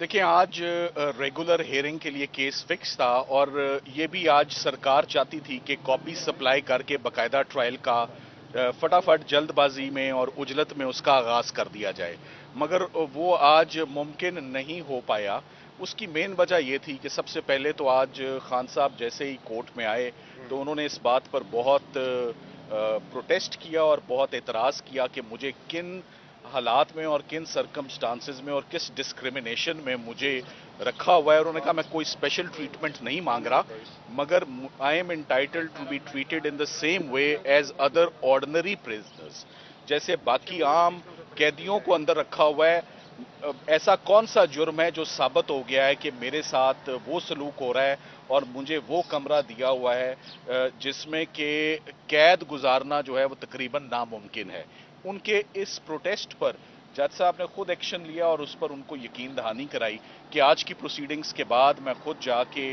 देखिए आज regular hearing के लिए केस फिक्स था और ये भी आज सरकार चाहती थी कि कॉपी सप्लाई करके बकायदा ट्रायल का फटाफट जल्दबाजी में और उजलत में उसका आगाज कर दिया जाए, मगर वो आज मुमकिन नहीं हो पाया। उसकी मेन वजह ये थी कि सबसे पहले तो आज खान साहब जैसे ही कोर्ट में आए तो उन्होंने इस बात पर बहुत प्रोटेस्ट किया और बहुत एतराज किया कि मुझे किन हालात में और किन सरकमस्टांसेस में और किस डिस्क्रिमिनेशन में मुझे रखा हुआ है। उन्होंने कहा मैं कोई स्पेशल ट्रीटमेंट नहीं मांग रहा, मगर I am entitled to be treated in the same way as other ordinary prisoners. जैसे बाकी आम कैदियों को अंदर रखा हुआ है, ऐसा कौन सा जुर्म है जो साबित हो गया है कि मेरे साथ वो सलूक हो रहा है और मुझे वो कमरा दिया हुआ है जिसमें कि कैद गुजारना जो है वो तकरीबन नामुमकिन है। उनके इस प्रोटेस्ट पर जज साहब ने खुद एक्शन लिया और उस पर उनको यकीन दहानी कराई कि आज की प्रोसीडिंग्स के बाद मैं खुद जाके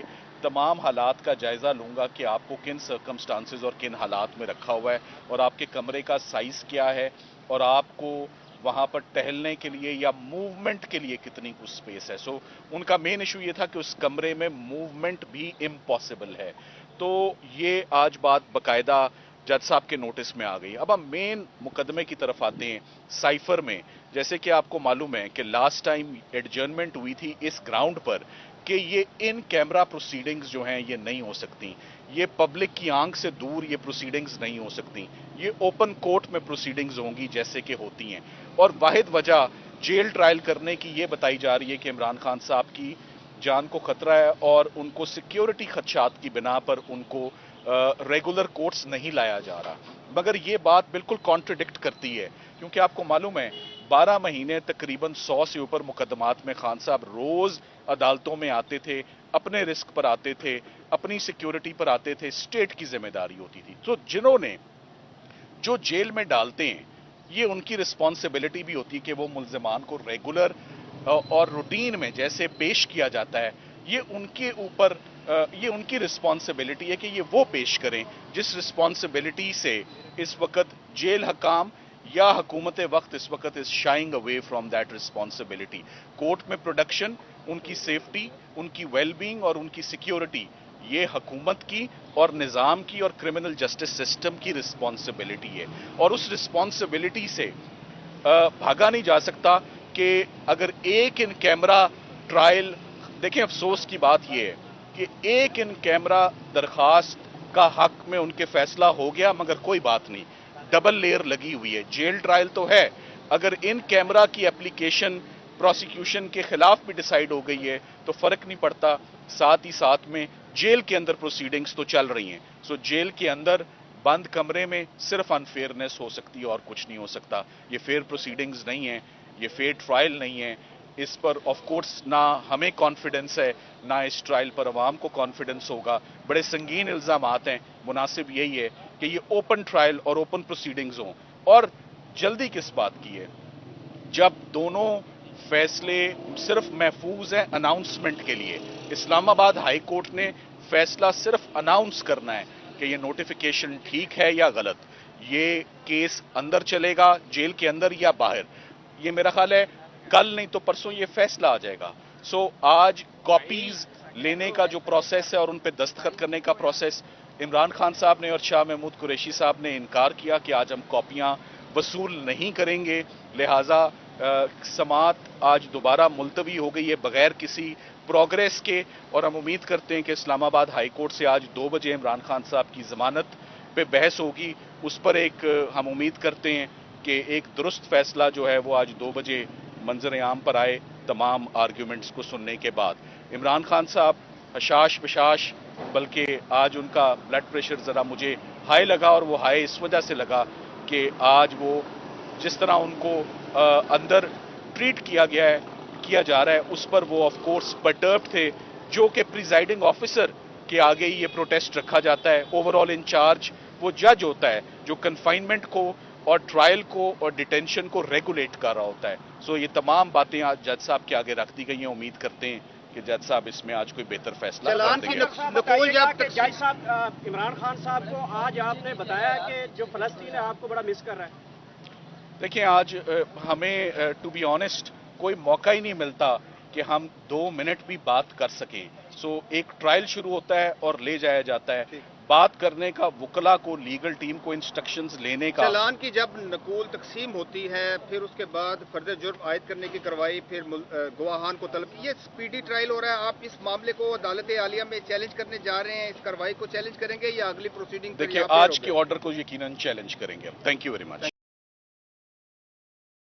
तमाम हालात का जायजा लूंगा कि आपको किन सर्कमस्टांसेस और किन हालात में रखा हुआ है और आपके कमरे का साइज क्या है और आपको वहां पर टहलने के लिए या मूवमेंट के लिए कितनी कुछ स्पेस है। सो उनका मेन इशू ये था कि उस कमरे में मूवमेंट भी इम्पॉसिबल है। तो ये आज बात बकायदा जज साहब के नोटिस में आ गई। अब हम मेन मुकदमे की तरफ आते हैं। साइफर में जैसे कि आपको मालूम है कि लास्ट टाइम एडजर्नमेंट हुई थी इस ग्राउंड पर कि ये इन कैमरा प्रोसीडिंग्स जो हैं ये नहीं हो सकती, ये पब्लिक की आंख से दूर ये प्रोसीडिंग्स नहीं हो सकती, ये ओपन कोर्ट में प्रोसीडिंग्स होंगी जैसे कि होती हैं। और वाहिद वजह जेल ट्रायल करने की ये बताई जा रही है कि इमरान खान साहब की जान को खतरा है और उनको सिक्योरिटी खदशात की बिना पर उनको रेगुलर कोर्ट्स नहीं लाया जा रहा। मगर ये बात बिल्कुल कॉन्ट्रडिक्ट करती है क्योंकि आपको मालूम है 12 महीने तकरीबन 100 से ऊपर मुकदमात में खान साहब रोज अदालतों में आते थे, अपने रिस्क पर आते थे, अपनी सिक्योरिटी पर आते थे, स्टेट की जिम्मेदारी होती थी। तो जिन्होंने जो जेल में डालते हैं ये उनकी रिस्पॉन्सिबिलिटी भी होती है कि वो मुल्जिमान को रेगुलर और रूटीन में जैसे पेश किया जाता है ये उनके ऊपर ये उनकी रिस्पॉन्सिबिलिटी है कि ये वो पेश करें जिस रिस्पॉन्सिबिलिटी से इस वक्त जेल हकाम या हुकूमत वक्त इस वक्त is sharing away from that responsibility. Court में प्रोडक्शन, उनकी सेफ्टी, उनकी वेलबींग और उनकी सिक्योरिटी ये हुकूमत की और निज़ाम की और क्रिमिनल जस्टिस सिस्टम की रिस्पॉन्सिबिलिटी है और उस रिस्पॉन्सिबिलिटी से भागा नहीं जा सकता कि अगर एक इन कैमरा ट्रायल, देखें अफसोस की बात यह है कि एक इन कैमरा दरखास्त का हक में उनके फैसला हो गया मगर कोई बात नहीं, डबल लेयर लगी हुई है। जेल ट्रायल तो है, अगर इन कैमरा की एप्लीकेशन प्रोसिक्यूशन के खिलाफ भी डिसाइड हो गई है तो फर्क नहीं पड़ता, साथ ही साथ में जेल के अंदर प्रोसीडिंग्स तो चल रही हैं। सो जेल के अंदर बंद कमरे में सिर्फ अनफेयरनेस हो सकती है और कुछ नहीं हो सकता। ये फेयर प्रोसीडिंग्स नहीं है, ये फेयर ट्रायल नहीं है। इस पर ऑफ कोर्स ना हमें कॉन्फिडेंस है ना इस ट्रायल पर अवाम को कॉन्फिडेंस होगा। बड़े संगीन इल्जामात हैं, मुनासिब यही है कि ये ओपन ट्रायल और ओपन प्रोसीडिंग्स हों। और जल्दी किस बात की है जब दोनों फैसले सिर्फ महफूज हैं अनाउंसमेंट के लिए। इस्लामाबाद हाई कोर्ट ने फैसला सिर्फ अनाउंस करना है कि ये नोटिफिकेशन ठीक है या गलत, ये केस अंदर चलेगा जेल के अंदर या बाहर। ये मेरा ख्याल है कल नहीं तो परसों ये फैसला आ जाएगा। सो आज कॉपीज लेने का जो प्रोसेस है और उन पे दस्तखत करने का प्रोसेस, इमरान खान साहब ने और शाह महमूद कुरैशी साहब ने इनकार किया कि आज हम कॉपियां वसूल नहीं करेंगे, लिहाजा समात आज दोबारा मुलतवी हो गई है बगैर किसी प्रोग्रेस के। और हम उम्मीद करते हैं कि इस्लामाबाद हाई कोर्ट से आज 2 बजे इमरान खान साहब की जमानत पे बहस होगी, उस पर एक हम उम्मीद करते हैं कि एक दुरुस्त फैसला जो है वो आज 2 बजे मंजर आम पर आए तमाम आर्ग्यूमेंट्स को सुनने के बाद। इमरान खान साहब हशाश बशाश, बल्कि आज उनका ब्लड प्रेशर जरा मुझे हाई लगा और वो हाई इस वजह से लगा कि आज वो जिस तरह उनको अंदर ट्रीट किया जा रहा है उस पर वो ऑफ कोर्स पर्टर्ब्ड थे, जो कि प्रिजाइडिंग ऑफिसर के आगे ही ये प्रोटेस्ट रखा जाता है। ओवरऑल इंचार्ज वो जज होता है जो कन्फाइनमेंट को और ट्रायल को और डिटेंशन को रेगुलेट कर रहा होता है। सो ये तमाम बातें आज जज साहब के आगे रख दी गई हैं। उम्मीद करते हैं कि जज साहब इसमें आज कोई बेहतर फैसला कर देंगे। जज साहब, इमरान खान साहब को आज आपने बताया कि जो फलस्तीन है आपको बड़ा मिस कर रहा है। देखिए आज हमें टू बी ऑनेस्ट कोई मौका ही नहीं मिलता कि हम 2 मिनट भी बात कर सकें। सो एक ट्रायल शुरू होता है और ले जाया जाता है, बात करने का, वकला को, लीगल टीम को इंस्ट्रक्शंस लेने का। चालान की जब नकूल तकसीम होती है, फिर उसके बाद फर्दर जुर्म आयद करने की कार्रवाई, फिर गवाहान को तलब, ये स्पीडी ट्रायल हो रहा है। आप इस मामले को अदालत आलिया में चैलेंज करने जा रहे हैं, इस कार्रवाई को चैलेंज करेंगे या अगली प्रोसीडिंग? देखिए, आज के ऑर्डर को यकीनन चैलेंज करेंगे। Thank you very much.